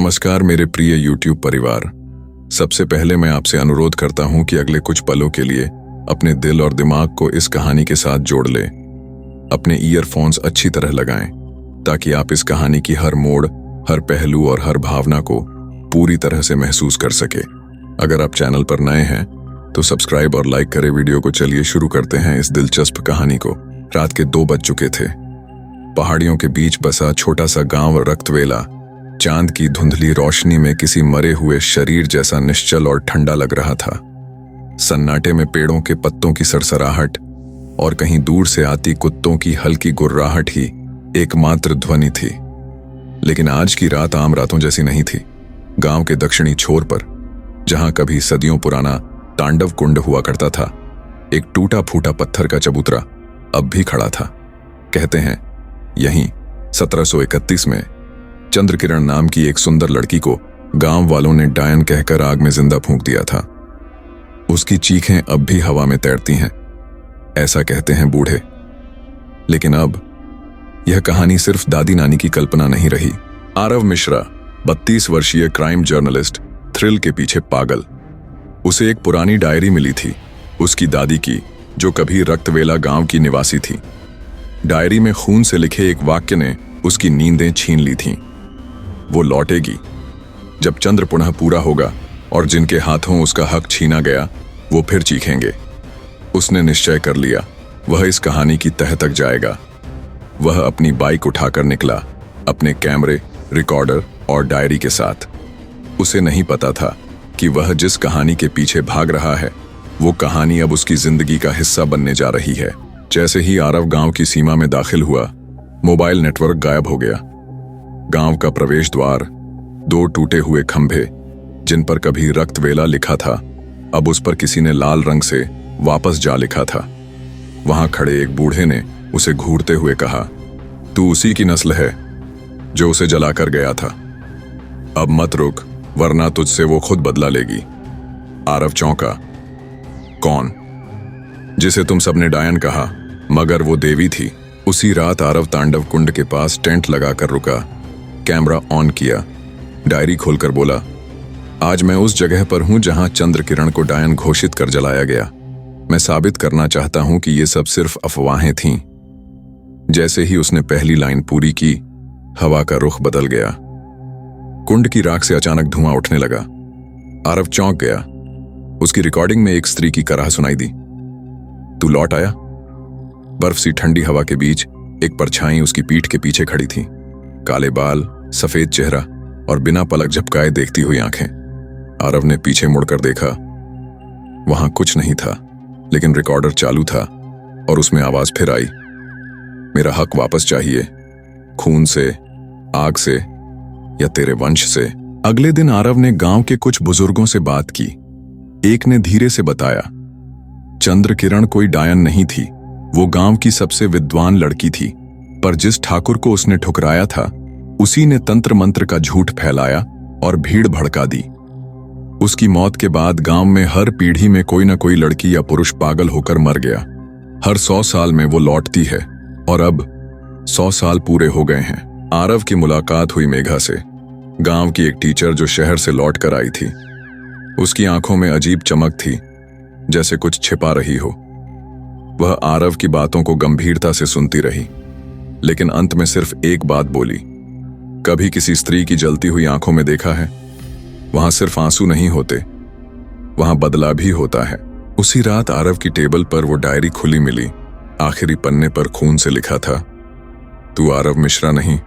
नमस्कार मेरे प्रिय YouTube परिवार। सबसे पहले मैं आपसे अनुरोध करता हूं कि अगले कुछ पलों के लिए अपने दिल और दिमाग को इस कहानी के साथ जोड़ लें। अपने ईयरफोन्स अच्छी तरह लगाएं ताकि आप इस कहानी की हर मोड़, हर पहलू और हर भावना को पूरी तरह से महसूस कर सके। अगर आप चैनल पर नए हैं तो सब्सक्राइब और लाइक करें वीडियो को। चलिए शुरू करते हैं इस दिलचस्प कहानी को। रात के 2 बज चुके थे। पहाड़ियों के बीच बसा छोटा सा गांव रक्तवेला चांद की धुंधली रोशनी में किसी मरे हुए शरीर जैसा निश्चल और ठंडा लग रहा था। सन्नाटे में पेड़ों के पत्तों की सरसराहट और कहीं दूर से आती कुत्तों की हल्की गुर्राहट ही एकमात्र ध्वनि थी। लेकिन आज की रात आम रातों जैसी नहीं थी। गांव के दक्षिणी छोर पर, जहां कभी सदियों पुराना तांडव कुंड हुआ करता था, एक टूटा फूटा पत्थर का चबूतरा अब भी खड़ा था। कहते हैं यहीं 1731 में चंद्रकिरण नाम की एक सुंदर लड़की को गांव वालों ने डायन कहकर आग में जिंदा फूंक दिया था। उसकी चीखें अब भी हवा में तैरती हैं, ऐसा कहते हैं बूढ़े। लेकिन अब यह कहानी सिर्फ दादी नानी की कल्पना नहीं रही। आरव मिश्रा 32 वर्षीय क्राइम जर्नलिस्ट, थ्रिल के पीछे पागल। उसे एक पुरानी डायरी मिली थी उसकी दादी की, जो कभी रक्तवेला गांव की निवासी थी। डायरी में खून से लिखे एक वाक्य ने उसकी नींदें छीन ली थीं। वो लौटेगी जब चंद्र पुनः पूरा होगा, और जिनके हाथों उसका हक छीना गया वो फिर चीखेंगे। उसने निश्चय कर लिया, वह इस कहानी की तह तक जाएगा। वह अपनी बाइक उठाकर निकला, अपने कैमरे, रिकॉर्डर और डायरी के साथ। उसे नहीं पता था कि वह जिस कहानी के पीछे भाग रहा है, वो कहानी अब उसकी जिंदगी का हिस्सा बनने जा रही है। जैसे ही आरव गांव की सीमा में दाखिल हुआ, मोबाइल नेटवर्क गायब हो गया। गांव का प्रवेश द्वार, 2 टूटे हुए खंभे जिन पर कभी रक्तवेला लिखा था, अब उस पर किसी ने लाल रंग से वापस जा लिखा था। वहां खड़े एक बूढ़े ने उसे घूरते हुए कहा, तू उसी की नस्ल है जो उसे जलाकर गया था। अब मत रुक, वरना तुझसे वो खुद बदला लेगी। आरव चौंका। कौन? जिसे तुम सबने डायन कहा, मगर वो देवी थी। उसी रात आरव तांडव कुंड के पास टेंट लगाकर रुका, कैमरा ऑन किया, डायरी खोलकर बोला, आज मैं उस जगह पर हूं जहां चंद्रकिरण को डायन घोषित कर जलाया गया। मैं साबित करना चाहता हूं कि ये सब सिर्फ अफवाहें थीं। जैसे ही उसने पहली लाइन पूरी की, हवा का रुख बदल गया। कुंड की राख से अचानक धुआं उठने लगा। आरव चौंक गया। उसकी रिकॉर्डिंग में एक स्त्री की कराह सुनाई दी। तू लौट आया? बर्फ सी ठंडी हवा के बीच एक परछाई उसकी पीठ के पीछे खड़ी थी। काले बाल, सफेद चेहरा और बिना पलक झपकाए देखती हुई आंखें। आरव ने पीछे मुड़कर देखा। वहां कुछ नहीं था, लेकिन रिकॉर्डर चालू था और उसमें आवाज फिर आई, मेरा हक वापस चाहिए, खून से, आग से या तेरे वंश से। अगले दिन आरव ने गांव के कुछ बुजुर्गों से बात की। एक ने धीरे से बताया, चंद्रकिरण कोई डायन नहीं थी, वो गांव की सबसे विद्वान लड़की थी। पर जिस ठाकुर को उसने ठुकराया था, उसी ने तंत्र मंत्र का झूठ फैलाया और भीड़ भड़का दी। उसकी मौत के बाद गांव में हर पीढ़ी में कोई न कोई लड़की या पुरुष पागल होकर मर गया। हर 100 साल में वो लौटती है, और अब 100 साल पूरे हो गए हैं। आरव की मुलाकात हुई मेघा से, गांव की एक टीचर जो शहर से लौट कर आई थी। उसकी आंखों में अजीब चमक थी, जैसे कुछ छिपा रही हो। वह आरव की बातों को गंभीरता से सुनती रही, लेकिन अंत में सिर्फ एक बात बोली, कभी किसी स्त्री की जलती हुई आंखों में देखा है? वहां सिर्फ आंसू नहीं होते, वहां बदला भी होता है। उसी रात आरव की टेबल पर वो डायरी खुली मिली। आखिरी पन्ने पर खून से लिखा था, तू आरव मिश्रा नहीं,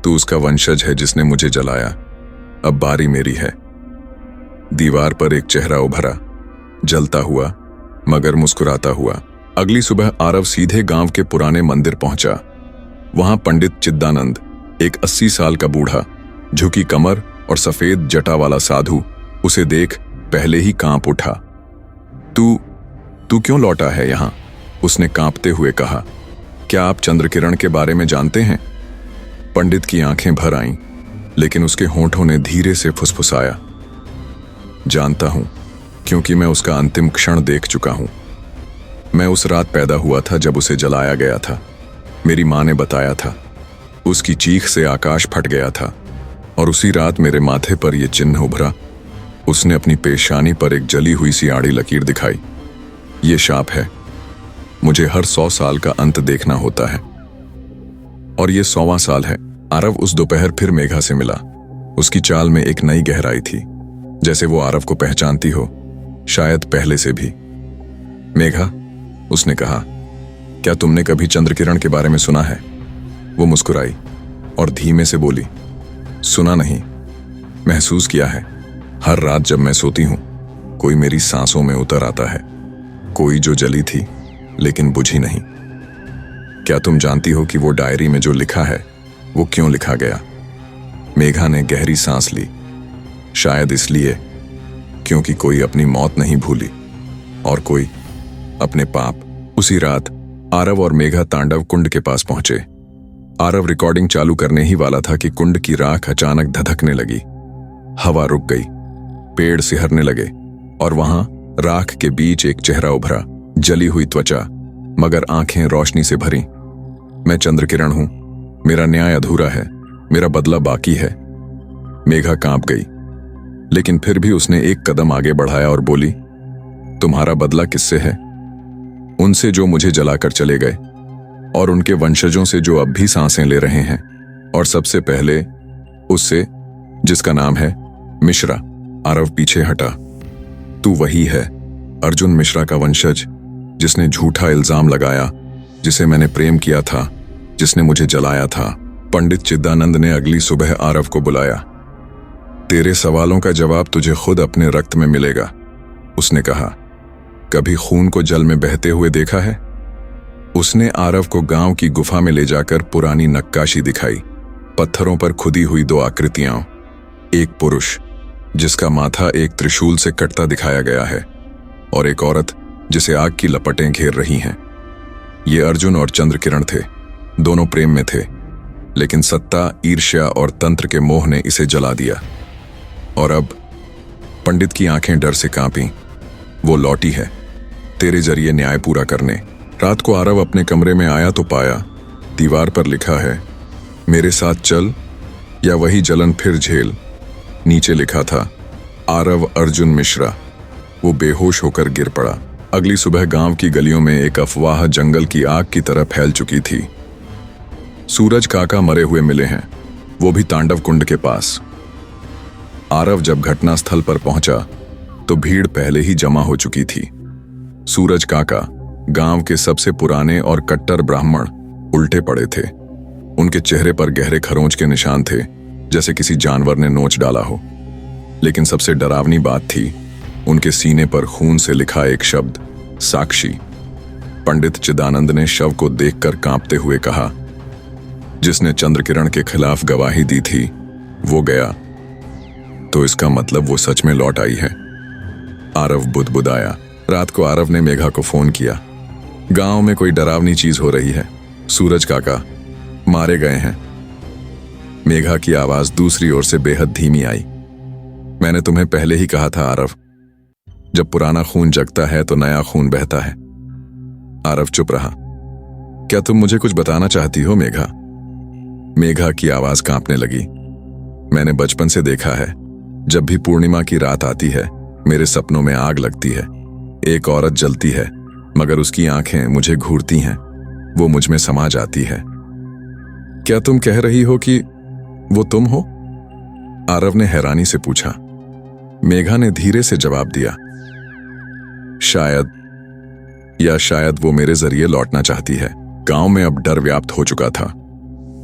तू उसका वंशज है जिसने मुझे जलाया। अब बारी मेरी है। दीवार पर एक चेहरा उभरा, जलता हुआ मगर मुस्कुराता हुआ। अगली सुबह आरव सीधे गांव के पुराने मंदिर पहुंचा। वहां पंडित चिदानंद, एक 80 साल का बूढ़ा, झुकी कमर और सफेद जटा वाला साधु, उसे देख पहले ही कांप उठा। तू क्यों लौटा है यहां? उसने कांपते हुए कहा। क्या आप चंद्रकिरण के बारे में जानते हैं? पंडित की आंखें भर आईं, लेकिन उसके होंठों ने धीरे से फुसफुसाया, जानता हूं, क्योंकि मैं उसका अंतिम क्षण देख चुका हूं। मैं उस रात पैदा हुआ था जब उसे जलाया गया था। मेरी मां ने बताया था। उसकी चीख से आकाश फट गया था और उसी रात मेरे माथे पर यह चिन्ह उभरा। उसने अपनी पेशानी पर एक जली हुई सी आड़ी लकीर दिखाई। ये शाप है। मुझे हर 100 साल का अंत देखना होता है। और ये 100वां साल है। आरव उस दोपहर फिर मेघा से मिला। उसकी चाल में एक नई गहराई थी, जैसे वो आरव को पहचानती हो, शायद पहले से भी। मेघा, उसने कहा, क्या तुमने कभी चंद्रकिरण के बारे में सुना है? वो मुस्कुराई और धीमे से बोली, सुना नहीं, महसूस किया है। हर रात जब मैं सोती हूं, कोई मेरी सांसों में उतर आता है, कोई जो जली थी लेकिन बुझी नहीं। क्या तुम जानती हो कि वो डायरी में जो लिखा है वो क्यों लिखा गया? मेघा ने गहरी सांस ली। शायद इसलिए क्योंकि कोई अपनी मौत नहीं भूली और कोई अपने पाप। उसी रात आरव और मेघा तांडव कुंड के पास पहुंचे। आरव रिकॉर्डिंग चालू करने ही वाला था कि कुंड की राख अचानक धधकने लगी। हवा रुक गई, पेड़ सिहरने लगे और वहां राख के बीच एक चेहरा उभरा, जली हुई त्वचा मगर आंखें रोशनी से भरी। मैं चंद्रकिरण हूं, मेरा न्याय अधूरा है, मेरा बदला बाकी है। मेघा कांप गई, लेकिन फिर भी उसने एक कदम आगे बढ़ाया और बोली, तुम्हारा बदला किससे है? उनसे जो मुझे जलाकर चले गए और उनके वंशजों से जो अब भी सांसें ले रहे हैं, और सबसे पहले उससे जिसका नाम है मिश्रा। आरव पीछे हटा। तू वही है, अर्जुन मिश्रा का वंशज, जिसने झूठा इल्जाम लगाया, जिसे मैंने प्रेम किया था, जिसने मुझे जलाया था। पंडित चिदानंद ने अगली सुबह आरव को बुलाया। तेरे सवालों का जवाब तुझे खुद अपने रक्त में मिलेगा, उसने कहा। कभी खून को जल में बहते हुए देखा है? उसने आरव को गांव की गुफा में ले जाकर पुरानी नक्काशी दिखाई। पत्थरों पर खुदी हुई 2 आकृतियां, एक पुरुष जिसका माथा एक त्रिशूल से कटता दिखाया गया है और एक औरत जिसे आग की लपटें घेर रही हैं। ये अर्जुन और चंद्रकिरण थे। दोनों प्रेम में थे, लेकिन सत्ता, ईर्ष्या और तंत्र के मोह ने इसे जला दिया। और अब पंडित की आंखें डर से कांपीं। वो लौटी है तेरे जरिए न्याय पूरा करने। रात को आरव अपने कमरे में आया तो पाया दीवार पर लिखा है, मेरे साथ चल या वही जलन फिर झेल। नीचे लिखा था, आरव अर्जुन मिश्रा। वो बेहोश होकर गिर पड़ा। अगली सुबह गांव की गलियों में एक अफवाह जंगल की आग की तरह फैल चुकी थी। सूरज काका मरे हुए मिले हैं, वो भी तांडव कुंड के पास। आरव जब घटनास्थल पर पहुंचा तो भीड़ पहले ही जमा हो चुकी थी। सूरज काका, गांव के सबसे पुराने और कट्टर ब्राह्मण, उल्टे पड़े थे। उनके चेहरे पर गहरे खरोंच के निशान थे, जैसे किसी जानवर ने नोच डाला हो। लेकिन सबसे डरावनी बात थी, उनके सीने पर खून से लिखा एक शब्द, साक्षी। पंडित चिदानंद ने शव को देखकर कांपते हुए कहा, जिसने चंद्रकिरण के खिलाफ गवाही दी थी वो गया, तो इसका मतलब वो सच में लौट आई है। आरव बुदबुदाया। रात को आरव ने मेघा को फोन किया। गांव में कोई डरावनी चीज हो रही है, सूरज काका मारे गए हैं। मेघा की आवाज दूसरी ओर से बेहद धीमी आई। मैंने तुम्हें पहले ही कहा था आरव, जब पुराना खून जगता है तो नया खून बहता है। आरव चुप रहा। क्या तुम मुझे कुछ बताना चाहती हो मेघा? मेघा की आवाज कांपने लगी। मैंने बचपन से देखा है, जब भी पूर्णिमा की रात आती है मेरे सपनों में आग लगती है। एक औरत जलती है, मगर उसकी आंखें मुझे घूरती हैं, वो मुझ में समा जाती है। क्या तुम कह रही हो कि वो तुम हो? आरव ने हैरानी से पूछा। मेघा ने धीरे से जवाब दिया, शायद वो मेरे जरिए लौटना चाहती है। गांव में अब डर व्याप्त हो चुका था।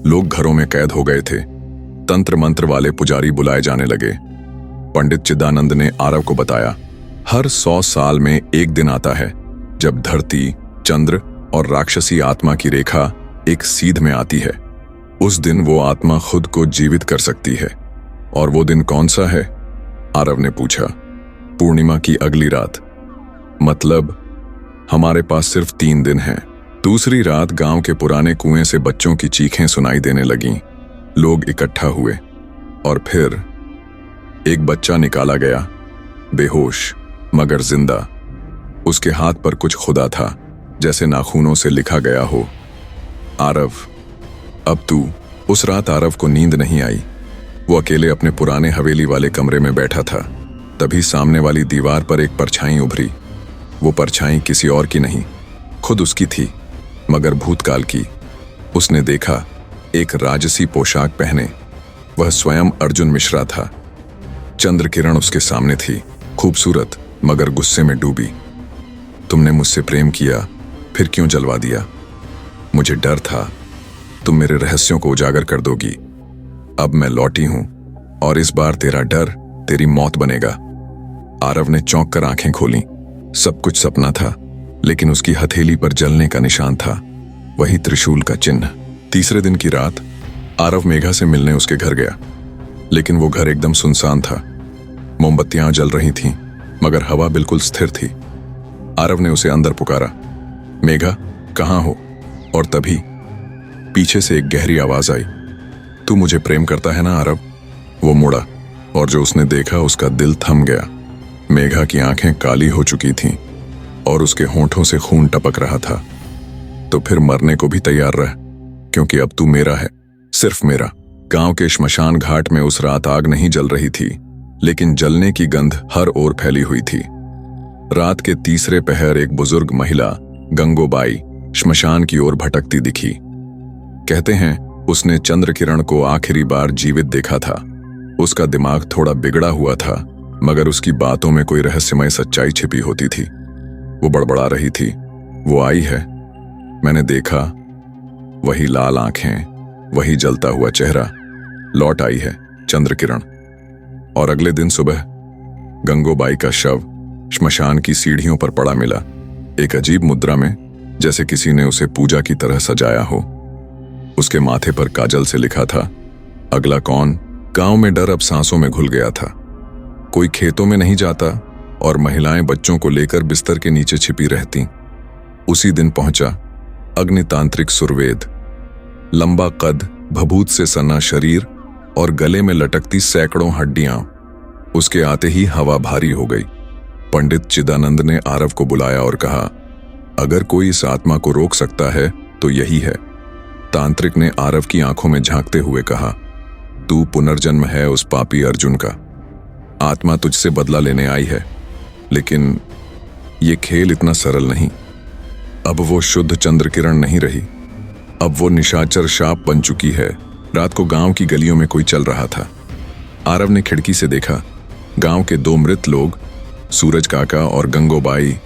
लोग घरों में कैद हो गए थे। तंत्र मंत्र वाले पुजारी बुलाए जाने लगे। पंडित चिदानंद ने आरव को बताया, हर 100 साल में एक दिन आता है जब धरती, चंद्र और राक्षसी आत्मा की रेखा एक सीध में आती है। उस दिन वो आत्मा खुद को जीवित कर सकती है। और वो दिन कौन सा है? आरव ने पूछा। पूर्णिमा की अगली रात। मतलब हमारे पास सिर्फ 3 दिन हैं। दूसरी रात गांव के पुराने कुएं से बच्चों की चीखें सुनाई देने लगीं। लोग इकट्ठा हुए और फिर एक बच्चा निकाला गया, बेहोश मगर जिंदा। उसके हाथ पर कुछ खुदा था, जैसे नाखूनों से लिखा गया हो, आरव अब तू। उस रात आरव को नींद नहीं आई। वो अकेले अपने पुराने हवेली वाले कमरे में बैठा था। तभी सामने वाली दीवार पर एक परछाई उभरी। वो परछाई किसी और की नहीं, खुद उसकी थी, मगर भूतकाल की। उसने देखा, एक राजसी पोशाक पहने वह स्वयं अर्जुन मिश्रा था। चंद्र किरण उसके सामने थी, खूबसूरत मगर गुस्से में डूबी। तुमने मुझसे प्रेम किया, फिर क्यों जलवा दिया? मुझे डर था तुम मेरे रहस्यों को उजागर कर दोगी। अब मैं लौटी हूं और इस बार तेरा डर तेरी मौत बनेगा। आरव ने चौंक कर आंखें खोलीं। सब कुछ सपना था, लेकिन उसकी हथेली पर जलने का निशान था, वही त्रिशूल का चिन्ह। तीसरे दिन की रात आरव मेघा से मिलने उसके घर गया, लेकिन वो घर एकदम सुनसान था। मोमबत्तियां जल रही थीं, मगर हवा बिल्कुल स्थिर थी। आरव ने उसे अंदर पुकारा, मेघा कहाँ हो? और तभी पीछे से एक गहरी आवाज आई, तू मुझे प्रेम करता है ना आरव? वो मुड़ा और जो उसने देखा उसका दिल थम गया। मेघा की आंखें काली हो चुकी थीं और उसके होंठों से खून टपक रहा था। तो फिर मरने को भी तैयार रह, क्योंकि अब तू मेरा है, सिर्फ मेरा। गांव के श्मशान घाट में उस रात आग नहीं जल रही थी, लेकिन जलने की गंध हर ओर फैली हुई थी। रात के तीसरे पहर एक बुजुर्ग महिला गंगोबाई श्मशान की ओर भटकती दिखी। कहते हैं उसने चंद्र किरण को आखिरी बार जीवित देखा था। उसका दिमाग थोड़ा बिगड़ा हुआ था, मगर उसकी बातों में कोई रहस्यमय सच्चाई छिपी होती थी। वो बड़बड़ा रही थी, वो आई है, मैंने देखा, वही लाल आंखें, वही जलता हुआ चेहरा, लौट आई है चंद्र किरण। और अगले दिन सुबह गंगोबाई का शव श्मशान की सीढ़ियों पर पड़ा मिला, एक अजीब मुद्रा में, जैसे किसी ने उसे पूजा की तरह सजाया हो। उसके माथे पर काजल से लिखा था, अगला कौन? गांव में डर अब सांसों में घुल गया था। कोई खेतों में नहीं जाता और महिलाएं बच्चों को लेकर बिस्तर के नीचे छिपी रहती। उसी दिन पहुंचा अग्नितांत्रिक सुरवेद। लंबा कद, भभूत से सना शरीर और गले में लटकती सैकड़ों हड्डियां। उसके आते ही हवा भारी हो गई। पंडित चिदानंद ने आरव को बुलाया और कहा, अगर कोई इस आत्मा को रोक सकता है तो यही है। तांत्रिक ने आरव की आंखों में झांकते हुए कहा, तू पुनर्जन्म है उस पापी अर्जुन का। आत्मा तुझसे बदला लेने आई है, लेकिन ये खेल इतना सरल नहीं। अब वो शुद्ध चंद्र किरण नहीं रही, अब वो निशाचर शाप बन चुकी है। रात को गांव की गलियों में कोई चल रहा था। आरव ने खिड़की से देखा, गांव के दो मृत लोग, सूरज काका और गंगोबाई,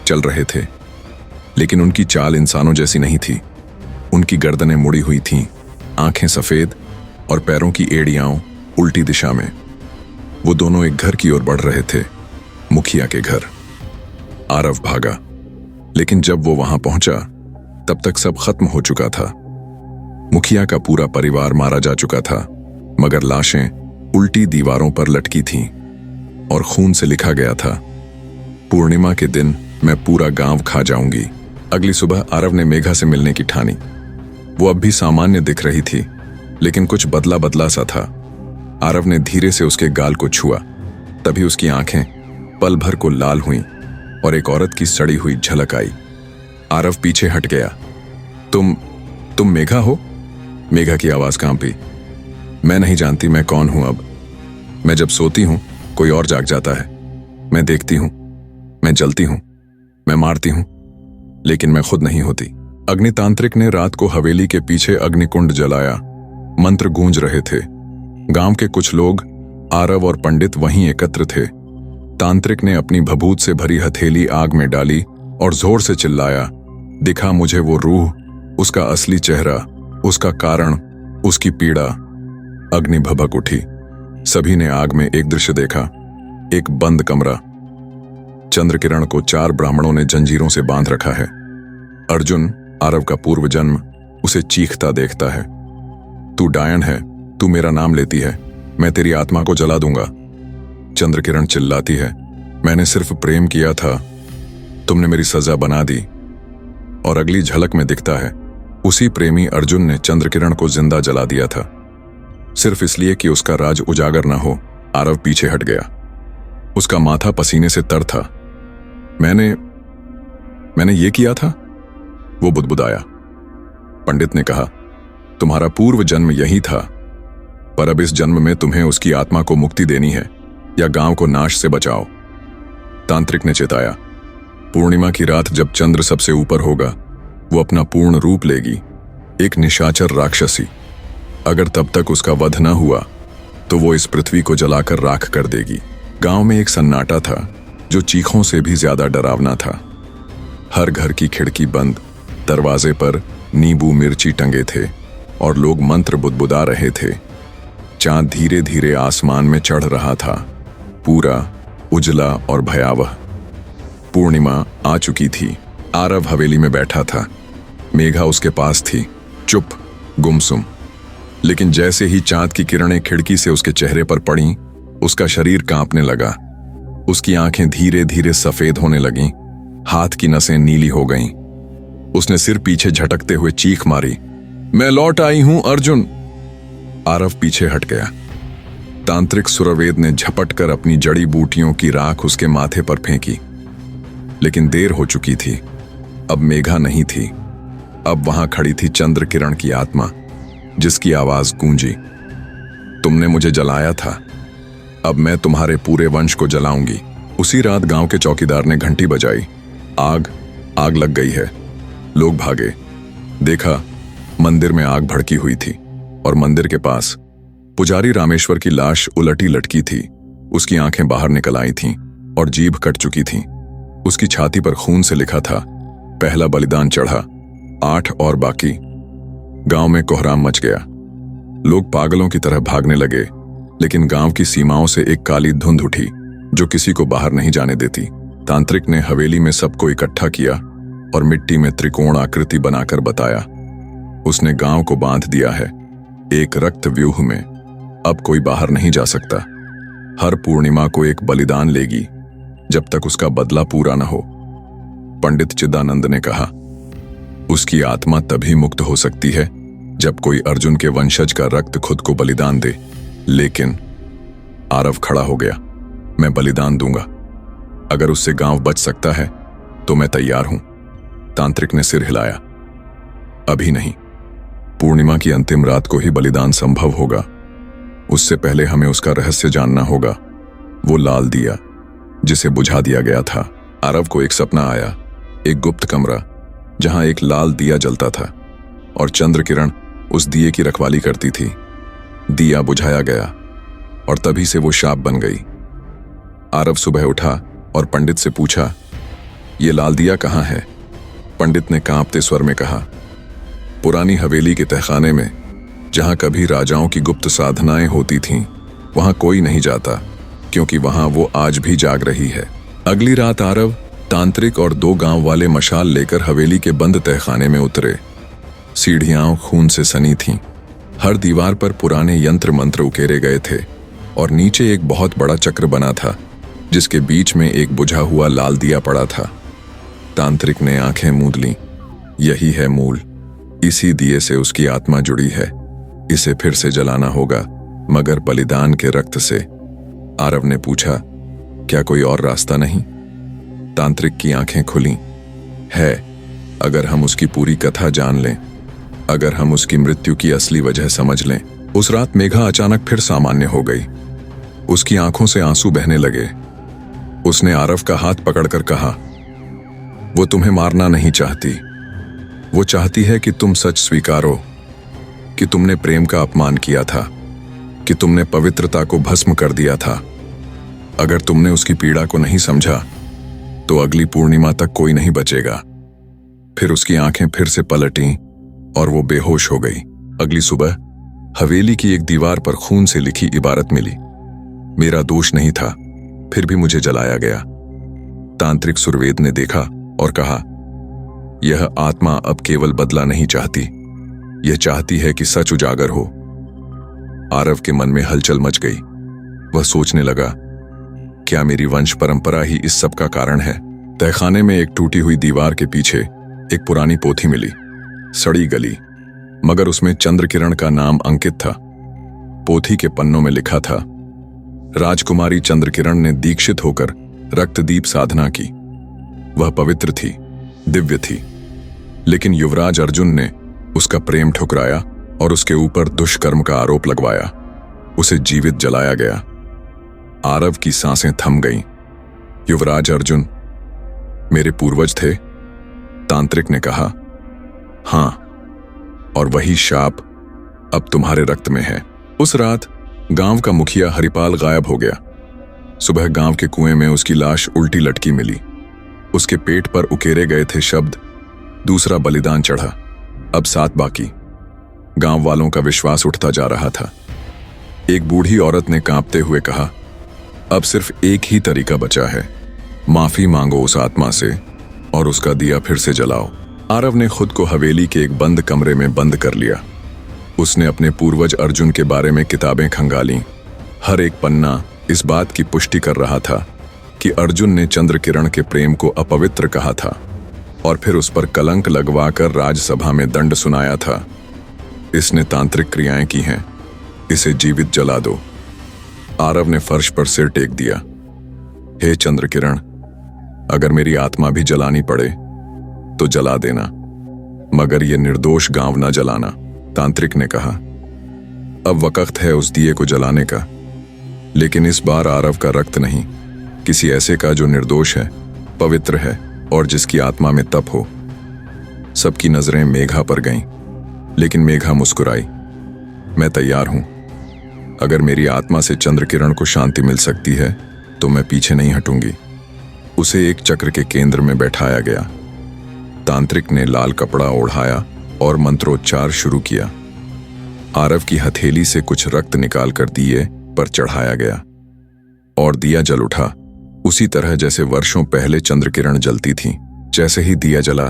चल रहे थे, लेकिन उनकी चाल इंसानों जैसी नहीं थी। उनकी गर्दनें मुड़ी हुई थीं, आंखें सफेद और पैरों की एड़ियां उल्टी दिशा में। वो दोनों एक घर की ओर बढ़ रहे थे, मुखिया के घर। आरव भागा, लेकिन जब वो वहां पहुंचा तब तक सब खत्म हो चुका था। मुखिया का पूरा परिवार मारा जा चुका था, मगर लाशें उल्टी दीवारों पर लटकी थीं और खून से लिखा गया था, पूर्णिमा के दिन मैं पूरा गांव खा जाऊंगी। अगली सुबह आरव ने मेघा से मिलने की ठानी। वो अब भी सामान्य दिख रही थी, लेकिन कुछ बदला बदला सा था। आरव ने धीरे से उसके गाल को छुआ, तभी उसकी आंखें पल भर को लाल हुईं और एक औरत की सड़ी हुई झलक आई। आरव पीछे हट गया। तुम मेघा हो? मेघा की आवाज कांपी। मैं नहीं जानती मैं कौन हूं अब। मैं जब सोती हूं कोई और जाग जाता है। मैं देखती हूं, मैं जलती हूं, मैं मारती हूं, लेकिन मैं खुद नहीं होती। अग्नितांत्रिक ने रात को हवेली के पीछे अग्निकुंड जलाया। मंत्र गूंज रहे थे। गांव के कुछ लोग, आरव और पंडित वहीं एकत्र थे। तांत्रिक ने अपनी भभूत से भरी हथेली आग में डाली और जोर से चिल्लाया, दिखा मुझे वो रूह, उसका असली चेहरा, उसका कारण, उसकी पीड़ा। अग्नि भभक उठी। सभी ने आग में एक दृश्य देखा, एक बंद कमरा। चंद्र किरण को 4 ब्राह्मणों ने जंजीरों से बांध रखा है। अर्जुन, आरव का पूर्व जन्म, उसे चीखता देखता है, तू डायन है, तू मेरा नाम लेती है, मैं तेरी आत्मा को जला दूंगा। चंद्र किरण चिल्लाती है, मैंने सिर्फ प्रेम किया था, तुमने मेरी सजा बना दी। और अगली झलक में दिखता है, उसी प्रेमी अर्जुन ने चंद्र किरण को जिंदा जला दिया था, सिर्फ इसलिए कि उसका राज उजागर ना हो। आरव पीछे हट गया। उसका माथा पसीने से तर था। मैंने ये किया था? वो बुदबुदाया। पंडित ने कहा, तुम्हारा पूर्व जन्म यही था, पर अब इस जन्म में तुम्हें उसकी आत्मा को मुक्ति देनी है या गांव को नाश से बचाओ, तांत्रिक ने चेताया। पूर्णिमा की रात जब चंद्र सबसे ऊपर होगा, वो अपना पूर्ण रूप लेगी, एक निशाचर राक्षसी। अगर तब तक उसका वध न हुआ तो वो इस पृथ्वी को जलाकर राख कर देगी। गांव में एक सन्नाटा था जो चीखों से भी ज्यादा डरावना था। हर घर की खिड़की बंद, दरवाजे पर नींबू मिर्ची टंगे थे और लोग मंत्र बुदबुदा रहे थे। चांद धीरे धीरे आसमान में चढ़ रहा था, पूरा उजला और भयावह। पूर्णिमा आ चुकी थी। आरव हवेली में बैठा था। मेघा उसके पास थी, चुप, गुमसुम। लेकिन जैसे ही चांद की किरणें खिड़की से उसके चेहरे पर पड़ीं, उसका शरीर कांपने लगा। उसकी आंखें धीरे धीरे सफेद होने लगीं, हाथ की नसें नीली हो गईं। उसने सिर पीछे झटकते हुए चीख मारी, मैं लौट आई हूं अर्जुन। आरव पीछे हट गया। तांत्रिक सुरवेद ने झपट कर अपनी जड़ी बूटियों की राख उसके माथे पर फेंकी, लेकिन देर हो चुकी थी। अब मेघा नहीं थी, अब वहां खड़ी थी चंद्र किरण की आत्मा, जिसकी आवाज गूंजी, तुमने मुझे जलाया था, अब मैं तुम्हारे पूरे वंश को जलाऊंगी। उसी रात गांव के चौकीदार ने घंटी बजाई, आग लग गई है। लोग भागे, देखा मंदिर में आग भड़की हुई थी और मंदिर के पास पुजारी रामेश्वर की लाश उलटी लटकी थी। उसकी आंखें बाहर निकल आई थीं और जीभ कट चुकी थी। उसकी छाती पर खून से लिखा था, पहला बलिदान चढ़ा, 8 और बाकी। गांव में कोहराम मच गया। लोग पागलों की तरह भागने लगे, लेकिन गांव की सीमाओं से एक काली धुंध उठी जो किसी को बाहर नहीं जाने देती। तांत्रिक ने हवेली में सबको इकट्ठा किया और मिट्टी में त्रिकोण आकृति बनाकर बताया, उसने गांव को बांध दिया है एक रक्त व्यूह में, अब कोई बाहर नहीं जा सकता। हर पूर्णिमा को एक बलिदान लेगी जब तक उसका बदला पूरा न हो। पंडित चिदानंद ने कहा, उसकी आत्मा तभी मुक्त हो सकती है जब कोई अर्जुन के वंशज का रक्त खुद को बलिदान दे। लेकिन आरव खड़ा हो गया, मैं बलिदान दूंगा, अगर उससे गांव बच सकता है तो मैं तैयार हूं। तांत्रिक ने सिर हिलाया, अभी नहीं, पूर्णिमा की अंतिम रात को ही बलिदान संभव होगा। उससे पहले हमें उसका रहस्य जानना होगा, वो लाल दिया जिसे बुझा दिया गया था। आरव को एक सपना आया, एक गुप्त कमरा जहां एक लाल दिया जलता था और चंद्र किरण उस दिए की रखवाली करती थी। दिया बुझाया गया और तभी से वो शाप बन गई। आरव सुबह उठा और पंडित से पूछा, ये लाल दिया कहाँ है? पंडित ने कांपते स्वर में कहा, पुरानी हवेली के तहखाने में, जहां कभी राजाओं की गुप्त साधनाएं होती थीं। वहां कोई नहीं जाता क्योंकि वहां वो आज भी जाग रही है। अगली रात आरव, तांत्रिक और 2 गांव वाले मशाल लेकर हवेली के बंद तहखाने में उतरे। सीढ़ियां खून से सनी थीं, हर दीवार पर पुराने यंत्र मंत्र उकेरे गए थे और नीचे एक बहुत बड़ा चक्र बना था जिसके बीच में एक बुझा हुआ लाल दिया पड़ा था। तांत्रिक ने आंखें मूंद लीं, यही है मूल, इसी दिए से उसकी आत्मा जुड़ी है, इसे फिर से जलाना होगा, मगर बलिदान के रक्त से। आरव ने पूछा, क्या कोई और रास्ता नहीं? तांत्रिक की आंखें खुलीं, है, अगर हम उसकी पूरी कथा जान लें, अगर हम उसकी मृत्यु की असली वजह समझ लें। उस रात मेघा अचानक फिर सामान्य हो गई। उसकी आंखों से आंसू बहने लगे। उसने आरव का हाथ पकड़कर कहा, वो तुम्हें मारना नहीं चाहती, वो चाहती है कि तुम सच स्वीकारो कि तुमने प्रेम का अपमान किया था, कि तुमने पवित्रता को भस्म कर दिया था। अगर तुमने उसकी पीड़ा को नहीं समझा तो अगली पूर्णिमा तक कोई नहीं बचेगा। फिर उसकी आंखें फिर से पलटीं और वो बेहोश हो गई। अगली सुबह हवेली की एक दीवार पर खून से लिखी इबारत मिली, मेरा दोष नहीं था, फिर भी मुझे जलाया गया। तांत्रिक सुरवेद ने देखा और कहा, यह आत्मा अब केवल बदला नहीं चाहती, यह चाहती है कि सच उजागर हो। आरव के मन में हलचल मच गई। वह सोचने लगा, क्या मेरी वंश परंपरा ही इस सब का कारण है? तहखाने में एक टूटी हुई दीवार के पीछे एक पुरानी पोथी मिली, सड़ी गली, मगर उसमें चंद्र किरण का नाम अंकित था। पोथी के पन्नों में लिखा था, राजकुमारी चंद्र किरण ने दीक्षित होकर रक्तदीप साधना की। वह पवित्र थी, दिव्य थी, लेकिन युवराज अर्जुन ने उसका प्रेम ठुकराया और उसके ऊपर दुष्कर्म का आरोप लगवाया। उसे जीवित जलाया गया। आरव की सांसें थम गईं। युवराज अर्जुन मेरे पूर्वज थे? तांत्रिक ने कहा। हां, और वही शाप अब तुम्हारे रक्त में है। उस रात गांव का मुखिया हरिपाल गायब हो गया। सुबह गांव के कुएं में उसकी लाश उल्टी लटकी मिली। उसके पेट पर उकेरे गए थे शब्द, दूसरा बलिदान चढ़ा, अब 7 बाकी। गांव वालों का विश्वास उठता जा रहा था। एक बूढ़ी औरत ने कांपते हुए कहा, अब सिर्फ एक ही तरीका बचा है, माफी मांगो उस आत्मा से और उसका दिया फिर से जलाओ। आरव ने खुद को हवेली के एक बंद कमरे में बंद कर लिया। उसने अपने पूर्वज अर्जुन के बारे में किताबें खंगालीं। हर एक पन्ना इस बात की पुष्टि कर रहा था कि अर्जुन ने चंद्रकिरण के प्रेम को अपवित्र कहा था और फिर उस पर कलंक लगवाकर राजसभा में दंड सुनाया था। इसने तांत्रिक क्रियाएं की हैं, इसे जीवित जला दो। आरव ने फर्श पर सिर टेक दिया। हे चंद्रकिरण, अगर मेरी आत्मा भी जलानी पड़े तो जला देना, मगर ये निर्दोष गांव न जलाना। तांत्रिक ने कहा। अब वक्त है उस दिए को जलाने का, लेकिन इस बार आरव का रक्त नहीं, किसी ऐसे का जो निर्दोष है, पवित्र है और जिसकी आत्मा में तप हो। सबकी नजरें मेघा पर गईं, लेकिन मेघा मुस्कुराई। मैं तैयार हूं। अगर मेरी आत्मा से चंद्रकिरण को शांति मिल सकती है तो मैं पीछे नहीं हटूंगी। उसे एक चक्र के केंद्र में बैठाया गया। तांत्रिक ने लाल कपड़ा ओढ़ाया और मंत्रोच्चार शुरू किया। आरव की हथेली से कुछ रक्त निकालकर दिए पर चढ़ाया गया और दिया जल उठा, उसी तरह जैसे वर्षों पहले चंद्रकिरण जलती थी। जैसे ही दिया जला,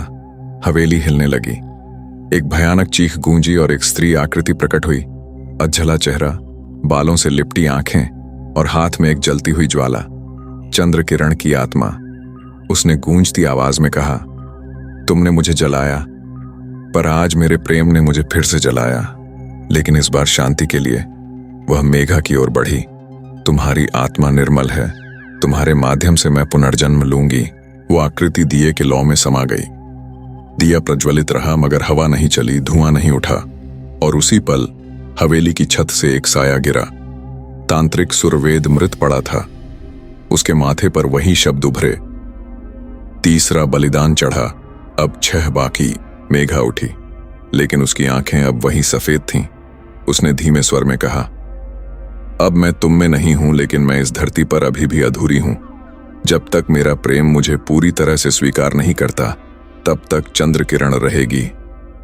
हवेली हिलने लगी। एक भयानक चीख गूंजी और एक स्त्री आकृति प्रकट हुई। अधजला चेहरा, बालों से लिपटी आंखें और हाथ में एक जलती हुई ज्वाला। चंद्रकिरण की आत्मा। उसने गूंजती आवाज में कहा, तुमने मुझे जलाया, पर आज मेरे प्रेम ने मुझे फिर से जलाया, लेकिन इस बार शांति के लिए। वह मेघा की ओर बढ़ी। तुम्हारी आत्मा निर्मल है, तुम्हारे माध्यम से मैं पुनर्जन्म लूंगी। वो आकृति दिए के लौ में समा गई। दिया प्रज्वलित रहा, मगर हवा नहीं चली, धुआं नहीं उठा, और उसी पल हवेली की छत से एक साया गिरा। तांत्रिक सुरवेद मृत पड़ा था। उसके माथे पर वही शब्द उभरे, तीसरा बलिदान चढ़ा, अब 6 बाकी। मेघा उठी, लेकिन उसकी आंखें अब वही सफेद थीं। उसने धीमे स्वर में कहा, अब मैं तुम में नहीं हूं, लेकिन मैं इस धरती पर अभी भी अधूरी हूं। जब तक मेरा प्रेम मुझे पूरी तरह से स्वीकार नहीं करता, तब तक चंद्रकिरण रहेगी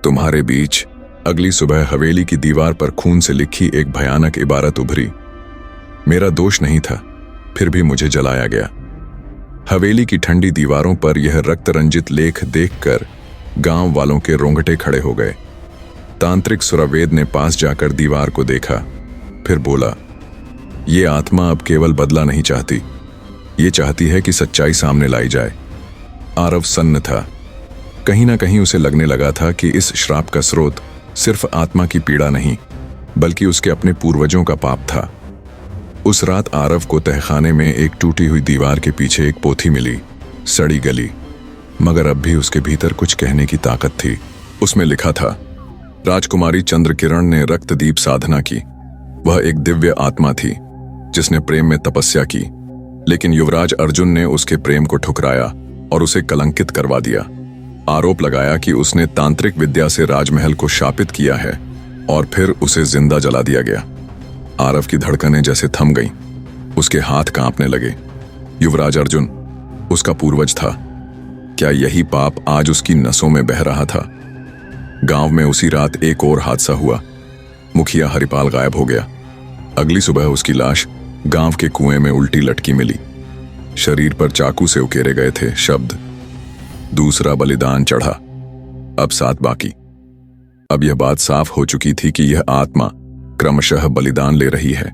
तुम्हारे बीच। अगली सुबह हवेली की दीवार पर खून से लिखी एक भयानक इबारत उभरी। मेरा दोष नहीं था, फिर भी मुझे जलाया गया। हवेली की ठंडी दीवारों पर यह रक्त रंजित लेख देखकर गांव वालों के रोंगटे खड़े हो गए। तांत्रिक सुरवेद ने पास जाकर दीवार को देखा, फिर बोला, ये आत्मा अब केवल बदला नहीं चाहती, ये चाहती है कि सच्चाई सामने लाई जाए। आरव सन्न था। कहीं ना कहीं उसे लगने लगा था कि इस श्राप का स्रोत सिर्फ आत्मा की पीड़ा नहीं, बल्कि उसके अपने पूर्वजों का पाप था। उस रात आरव को तहखाने में एक टूटी हुई दीवार के पीछे एक पोथी मिली, सड़ी गली, मगर अब भी उसके भीतर कुछ कहने की ताकत थी। उसमें लिखा था, राजकुमारी चंद्रकिरण ने रक्तदीप साधना की। वह एक दिव्य आत्मा थी जिसने प्रेम में तपस्या की, लेकिन युवराज अर्जुन ने उसके प्रेम को ठुकराया और उसे कलंकित करवा दिया। आरोप लगाया कि उसने तांत्रिक विद्या से राजमहल को शापित किया है और फिर उसे जिंदा जला दिया गया। आरव की धड़कनें जैसे थम गईं, उसके हाथ कांपने लगे। युवराज अर्जुन उसका पूर्वज था। क्या यही पाप आज उसकी नसों में बह रहा था? गांव में उसी रात एक और हादसा हुआ। मुखिया हरिपाल गायब हो गया। अगली सुबह उसकी लाश गांव के कुएं में उल्टी लटकी मिली। शरीर पर चाकू से उकेरे गए थे शब्द, दूसरा बलिदान चढ़ा, अब 7 बाकी। अब यह बात साफ हो चुकी थी कि यह आत्मा क्रमशः बलिदान ले रही है।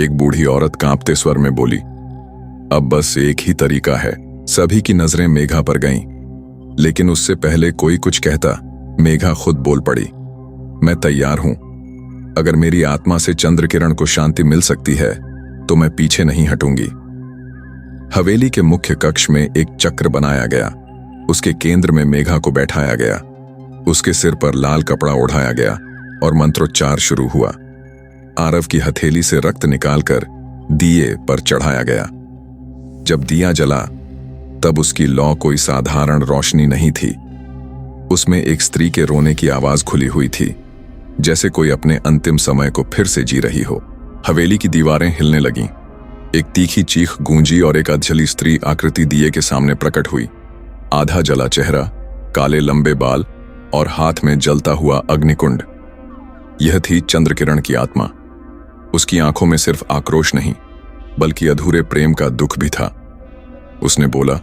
एक बूढ़ी औरत कांपते स्वर में बोली, अब बस एक ही तरीका है। सभी की नजरें मेघा पर गईं, लेकिन उससे पहले कोई कुछ कहता, मेघा खुद बोल पड़ी, मैं तैयार हूं। अगर मेरी आत्मा से चंद्रकिरण को शांति मिल सकती है तो मैं पीछे नहीं हटूंगी। हवेली के मुख्य कक्ष में एक चक्र बनाया गया। उसके केंद्र में मेघा को बैठाया गया। उसके सिर पर लाल कपड़ा ओढ़ाया गया और मंत्रोच्चार शुरू हुआ। आरव की हथेली से रक्त निकालकर दिए पर चढ़ाया गया। जब दिया जला तब उसकी लौ कोई साधारण रोशनी नहीं थी। उसमें एक स्त्री के रोने की आवाज खुली हुई थी, जैसे कोई अपने अंतिम समय को फिर से जी रही हो। हवेली की दीवारें हिलने लगीं। एक तीखी चीख गूंजी और एक अधजली स्त्री आकृति दिए के सामने प्रकट हुई। आधा जला चेहरा, काले लंबे बाल और हाथ में जलता हुआ अग्निकुंड। यह थी चंद्रकिरण की आत्मा। उसकी आंखों में सिर्फ आक्रोश नहीं, बल्कि अधूरे प्रेम का दुख भी था। उसने बोला,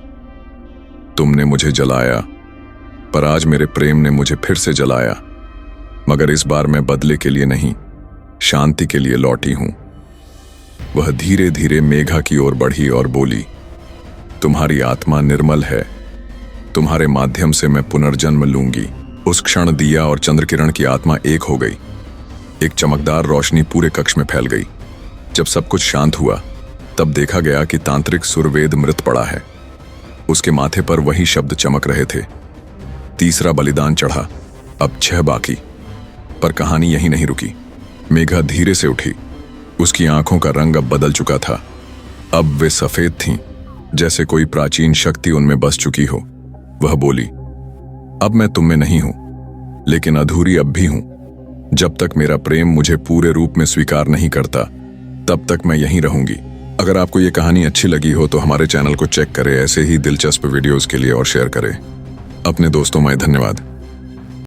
तुमने मुझे जलाया, पर आज मेरे प्रेम ने मुझे फिर से जलाया। मगर इस बार मैं बदले के लिए नहीं, शांति के लिए लौटी हूं। वह धीरे धीरे मेघा की ओर बढ़ी और बोली, तुम्हारी आत्मा निर्मल है, तुम्हारे माध्यम से मैं पुनर्जन्म लूंगी। उस क्षण दिया और चंद्रकिरण की आत्मा एक हो गई। एक चमकदार रोशनी पूरे कक्ष में फैल गई। जब सब कुछ शांत हुआ तब देखा गया कि तांत्रिक सुरवेद मृत पड़ा है। उसके माथे पर वही शब्द चमक रहे थे, तीसरा बलिदान चढ़ा, अब 6 बाकी। पर कहानी यहीं नहीं रुकी। मेघा धीरे से उठी। उसकी आंखों का रंग अब बदल चुका था। अब वे सफेद थीं, जैसे कोई प्राचीन शक्ति उनमें बस चुकी हो। वह बोली, अब मैं तुम में नहीं हूं, लेकिन अधूरी अब भी हूं। जब तक मेरा प्रेम मुझे पूरे रूप में स्वीकार नहीं करता, तब तक मैं यहीं रहूंगी। अगर आपको ये कहानी अच्छी लगी हो तो हमारे चैनल को चेक करें। ऐसे ही दिलचस्प वीडियोस के लिए और शेयर करें। अपने दोस्तों में धन्यवाद।